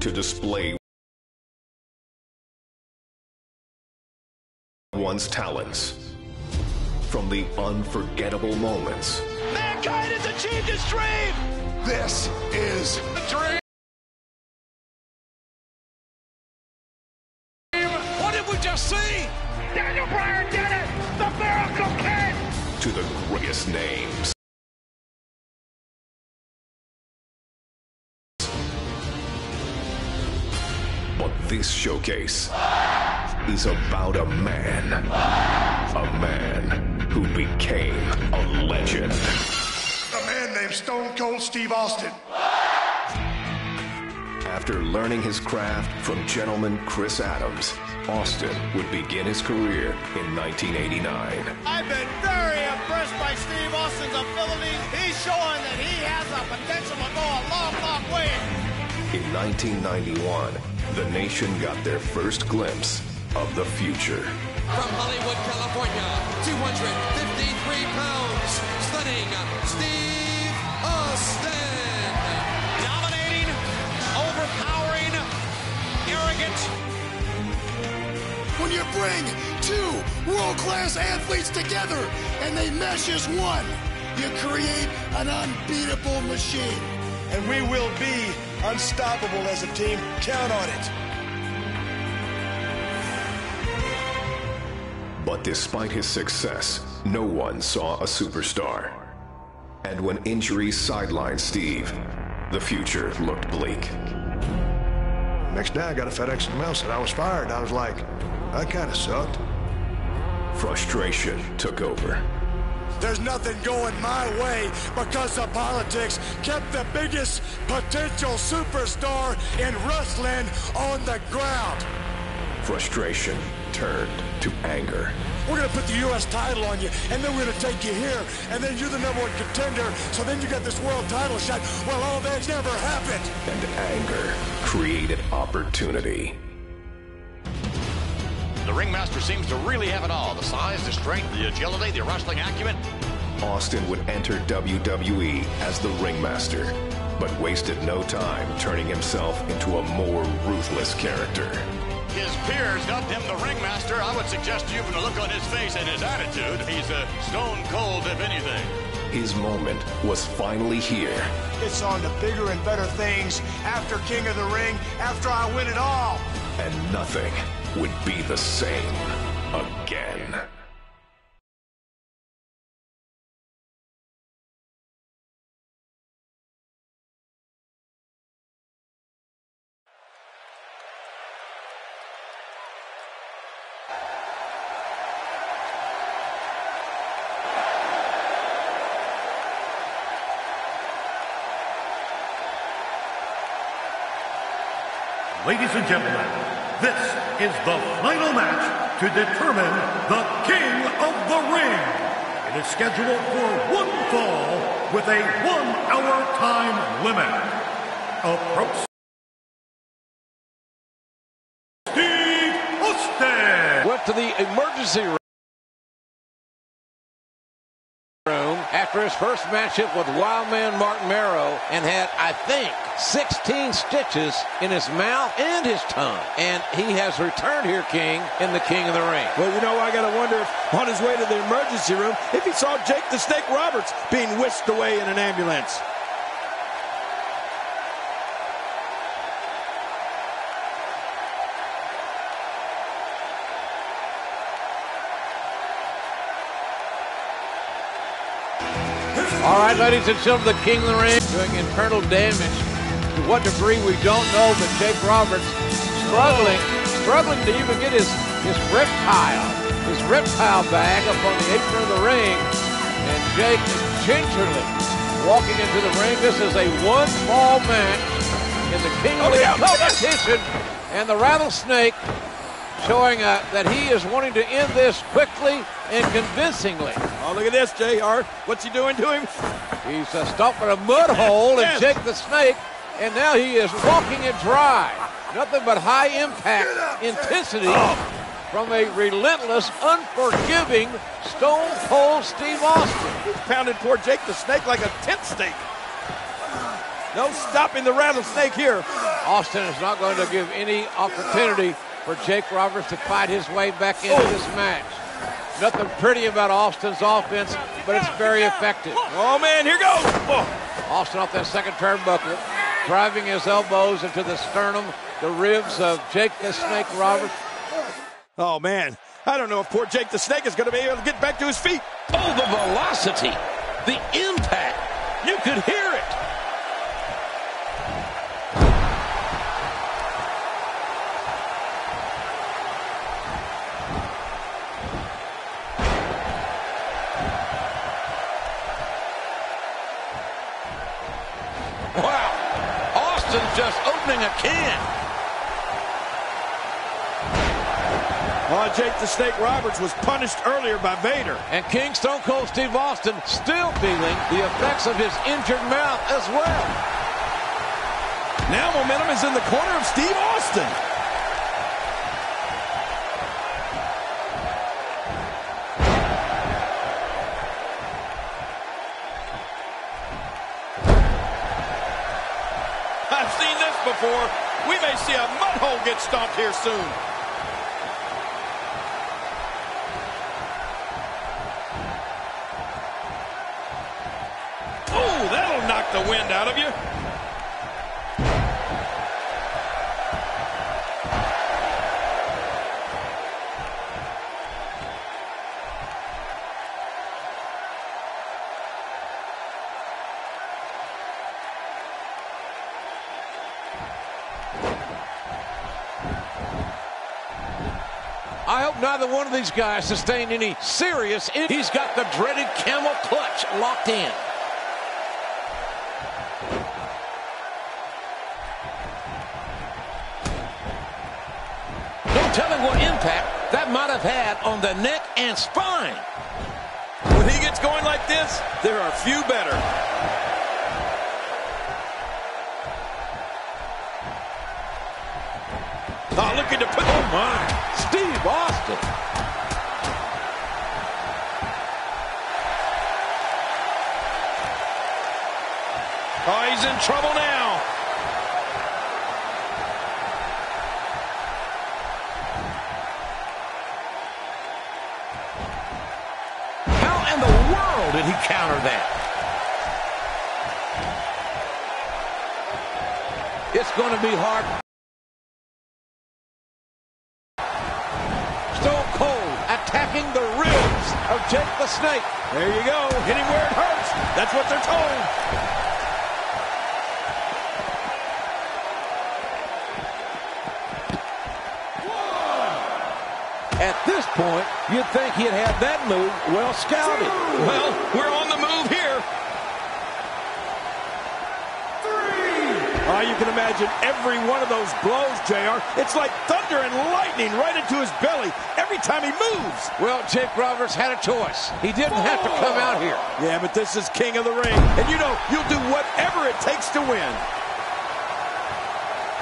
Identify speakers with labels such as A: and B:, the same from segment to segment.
A: to display one's talents. From the unforgettable moments.
B: Mankind has achieved his dream!
C: This is
B: the dream! What did we just see? Daniel Bryan did it! The Miracle Kid!
A: To the greatest names. But this showcase is about a man who became a legend.
C: a man named Stone Cold Steve Austin.
A: After learning his craft from gentleman Chris Adams, Austin would begin his career in 1989.
D: I've been very impressed by Steve Austin's abilities. He's showing that he has the potential to go a long, long way.
A: In 1991, the nation got their first glimpse of the future.
E: From Hollywood, California, 253 pounds, stunning Steve Austin.
B: Dominating, overpowering, arrogant.
C: When you bring two world-class athletes together and they mesh as one, you create an unbeatable machine. And we will be unstoppable as a team. Count on it.
A: But despite his success, no one saw a superstar. And when injuries sidelined Steve, the future looked bleak.
C: Next day I got a FedEx mail said I was fired. I was like, that kind of sucked.
A: Frustration took over.
C: There's nothing going my way because of politics kept the biggest potential superstar in wrestling on the ground.
A: Frustration turned to anger.
C: We're going to put the U.S. title on you, and then we're going to take you here, and then you're the #1 contender, so then you got this world title shot. Well, all that's never happened.
A: And anger created opportunity.
B: The ringmaster seems to really have it all. The size, the strength, the agility, the wrestling acumen.
A: Austin would enter WWE as the ringmaster, but wasted no time turning himself into a more ruthless character.
B: His peers dubbed him the ringmaster. I would suggest to you from the look on his face and his attitude, he's a stone cold if anything.
A: His moment was finally here.
C: It's on to bigger and better things after King of the Ring, after I win it all.
A: And nothing would be the same again.
F: Ladies and gentlemen, this is the final match to determine the King of the Ring. It is scheduled for one fall with a 1-hour time limit. Approach Steve Austin.
G: Went to the emergency room after his first matchup with Wildman Martin Marrow and had, I think, 16 stitches in his mouth and his tongue. And he has returned here, King, in the King of the Ring.
H: Well, you know, I got to wonder if on his way to the emergency room, if he saw Jake the Snake Roberts being whisked away in an ambulance.
G: All right, ladies and gentlemen, the King of the Ring doing internal damage. To what degree, we don't know, but Jake Roberts struggling to even get his reptile bag up on the apron of the ring. And Jake is gingerly walking into the ring. This is a one-fall match in the King of the Ring competition. And the Rattlesnake showing that he is wanting to end this quickly and convincingly.
H: Oh, look at this, JR. What's he doing to him?
G: He's stomping a mud hole in Jake the Snake, and now he is walking it dry. Nothing but high impact intensity from a relentless, unforgiving Stone Cold Steve Austin.
H: He's pounded poor Jake the Snake like a tent stake. No stopping the Rattlesnake here.
G: Austin is not going to give any opportunity for Jake Roberts to fight his way back into this match. Nothing pretty about Austin's offense, but it's very effective.
H: Oh, man, here goes.
G: Austin off that second turnbuckle, driving his elbows into the sternum, the ribs of Jake the Snake Roberts.
H: Oh, man. I don't know if poor Jake the Snake is going to be able to get back to his feet.
I: Oh, the velocity, the impact. You could hear it. Wow. Austin's just opening a can.
H: Jake the Snake Roberts was punished earlier by Vader.
G: And King Stone Cold Steve Austin still feeling the effects of his injured mouth as well.
H: Now momentum is in the corner of Steve Austin. I've seen this before. We may see a mud hole get stomped here soon. That'll knock the wind out of you.
G: I hope neither one of these guys sustained any serious injury.
I: He's got the dreaded camel clutch locked in. Telling what impact that might have had on the neck and spine.
H: When he gets going like this, there are few better. Looking to put...
I: Oh, my. Steve Austin.
H: Oh, he's in trouble now.
I: Did he counter that? It's going to be hard.
G: Stone Cold attacking the ribs of Jake the Snake.
H: There you go. Hit him where it hurts. That's what they're told.
I: At this point, you'd think he'd have that move well scouted.
H: Well, we're on the move here. 3. You can imagine every one of those blows, JR. It's like thunder and lightning right into his belly every time he moves.
G: Well, Jake Roberts had a choice. He didn't have to come out here.
H: Yeah, but this is King of the Ring. And you know, you'll do whatever it takes to win.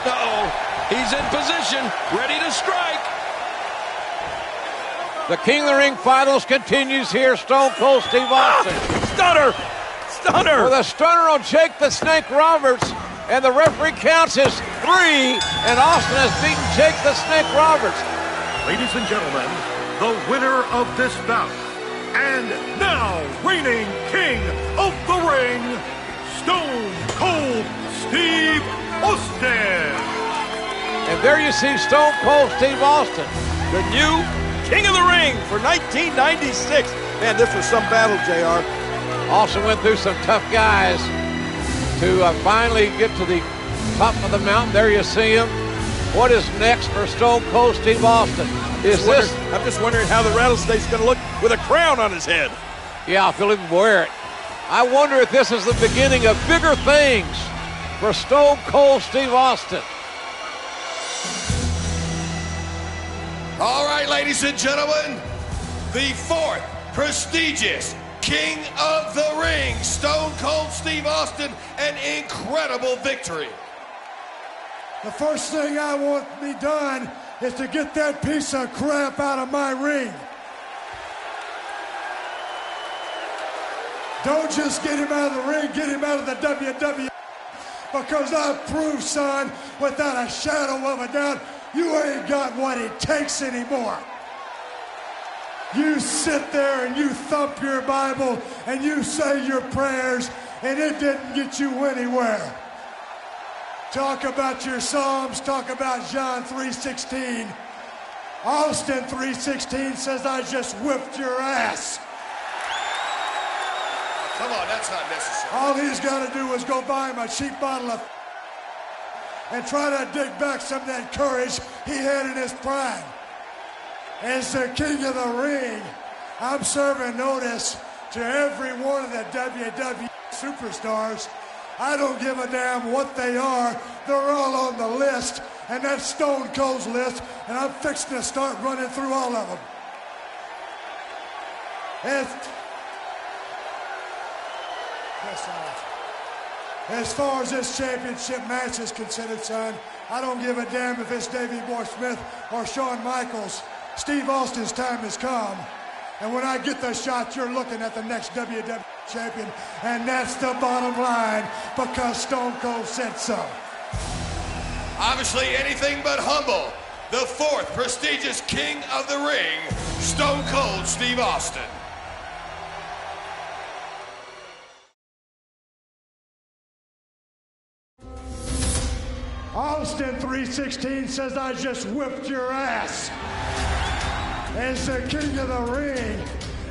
H: Uh-oh. He's in position, ready to strike.
G: The King of the Ring finals continues here. Stone Cold Steve Austin.
H: Stunner! Stunner!
G: With a stunner on Jake the Snake Roberts. And the referee counts as 3. And Austin has beaten Jake the Snake Roberts.
F: Ladies and gentlemen, the winner of this bout, and now reigning King of the Ring, Stone Cold Steve Austin.
G: And there you see Stone Cold Steve Austin,
H: the new King of the Ring for 1996. Man, this was some battle, JR.
G: Austin went through some tough guys to finally get to the top of the mountain. There you see him. What is next for Stone Cold Steve Austin?
H: I'm just wondering how the rattlesnake's going to look with a crown on his head.
G: Yeah, if he'll even wear it. I wonder if this is the beginning of bigger things for Stone Cold Steve Austin.
C: All right, ladies and gentlemen, the 4th prestigious King of the Ring, Stone Cold Steve Austin, an incredible victory.
J: The first thing I want to be done is to get that piece of crap out of my ring. Don't just get him out of the ring, get him out of the WWE. Because I've proved, son, without a shadow of a doubt, you ain't got what it takes anymore. You sit there and you thump your Bible and you say your prayers, and it didn't get you anywhere. Talk about your Psalms, talk about John 3:16. Austin 3:16 says, I just whipped your ass.
C: Come on, that's not necessary.
J: All he's got to do is go buy him a cheap bottle of and try to dig back some of that courage he had in his prime. As the king of the ring, I'm serving notice to every one of the WWE superstars. I don't give a damn what they are. They're all on the list, and that's Stone Cold's list, and I'm fixing to start running through all of them. As far as this championship match is considered, son, I don't give a damn if it's Davey Boy Smith or Shawn Michaels. Steve Austin's time has come. And when I get the shot, you're looking at the next WWE champion. And that's the bottom line, because Stone Cold said so.
C: Obviously anything but humble. The fourth prestigious king of the ring, Stone Cold Steve Austin.
J: Austin 3:16 says, I just whipped your ass. As the king of the ring,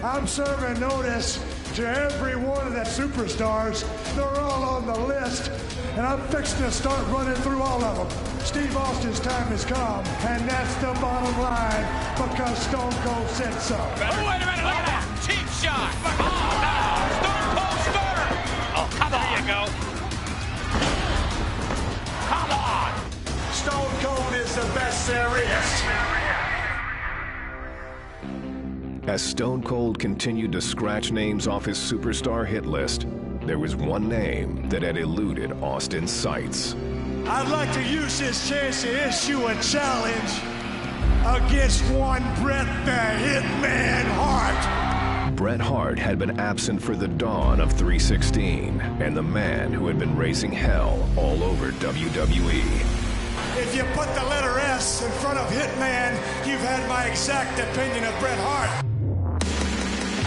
J: I'm serving notice to every one of the superstars. They're all on the list, and I'm fixing to start running through all of them. Steve Austin's time has come, and that's the bottom line, because Stone Cold said so.
D: Oh, wait a minute, look at that. Cheap shot. Oh, no. Stone Cold Stunner. Oh, come on. There you go. Come on.
J: Stone Cold is the best there is.
A: As Stone Cold continued to scratch names off his superstar hit list, there was one name that had eluded Austin's sights.
J: I'd like to use this chance to issue a challenge against one Bret the Hitman Hart.
A: Bret Hart had been absent for the dawn of 316, and the man who had been raising hell all over WWE.
J: If you put the letter S in front of Hitman, you've had my exact opinion of Bret Hart.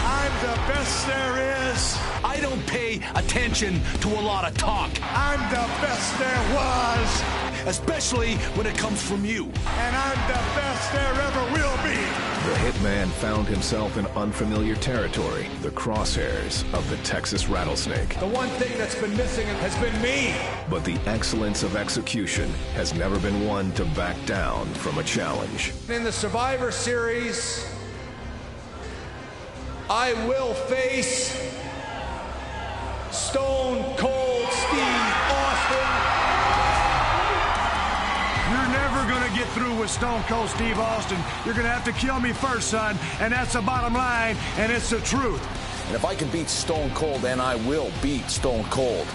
J: I'm the best there is.
K: I don't pay attention to a lot of talk.
J: I'm the best there was.
K: Especially when it comes from you.
J: And I'm the best there ever will be.
A: The Hitman found himself in unfamiliar territory, the crosshairs of the Texas Rattlesnake.
J: The one thing that's been missing has been me.
A: But the excellence of execution has never been one to back down from a challenge.
J: In the Survivor Series, I will face Stone Cold Steve Austin. You're never going to get through with Stone Cold Steve Austin. You're going to have to kill me first, son, and that's the bottom line, and it's the truth.
K: And if I can beat Stone Cold, then I will beat Stone Cold.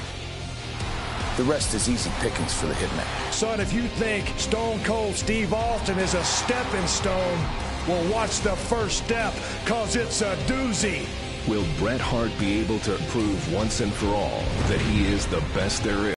K: The rest is easy pickings for the Hitman.
J: Son, if you think Stone Cold Steve Austin is a stepping stone, well, watch the first step, because it's a doozy.
A: Will Bret Hart be able to prove once and for all that he is the best there is?